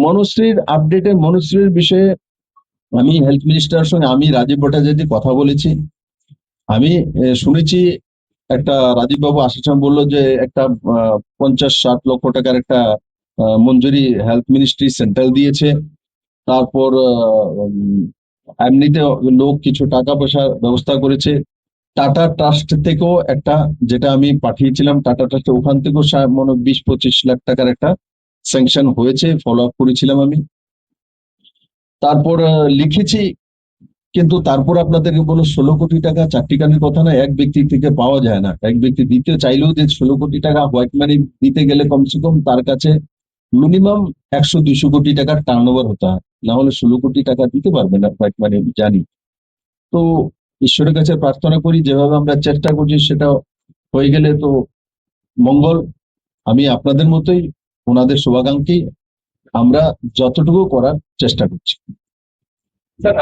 মনুশ্রীর আপডেটে মনুশ্রীর বিষয়ে আমি হেলথ মিনিস্টারের সঙ্গে আমি রাজীব ভট্টাচার্য কথা বলেছি। আমি শুনেছি একটা রাজীব বাবু আসার সময় বললো যে একটা 50-60 লক্ষ টাকার একটা মঞ্জুরি হেলথ মিনিস্ট্রি সেন্ট্রাল দিয়েছে। তারপর এমনিতে লোক কিছু টাকা পয়সার ব্যবস্থা করেছে। টাটা ট্রাস্ট থেকেও একটা, যেটা আমি পাঠিয়েছিলাম টাটা ট্রাস্টে, ওখান থেকেও মনে 20-25 লাখ টাকার একটা স্যাংশন হয়েছে, ফলো আপ করেছিলাম আমি। তারপর লিখেছি, কিন্তু তারপর আপনাদেরকে বলো 16 কোটি টাকা চারটিখানির কথা না, এক ব্যক্তি থেকে পাওয়া যায় না। এক ব্যক্তি দিতে চাইলেও যে 16 কোটি টাকা হোয়াইট মানি দিতে গেলে কমসে কম তার কাছে মিনিমাম 100-200 কোটি টাকার টার্ন ওভার হতে হয়, না হলে 16 কোটি টাকা দিতে পারবে না হোয়াইট মানি, জানি। তো ঈশ্বরের কাছে প্রার্থনা করি যেভাবে আমরা চেষ্টা করছি সেটা হয়ে গেলে তো মঙ্গল। আমি আপনাদের মতোই ওনাদের শুভাকাঙ্ক্ষী, আমরা যতটুকু করার চেষ্টা করছি। স্যার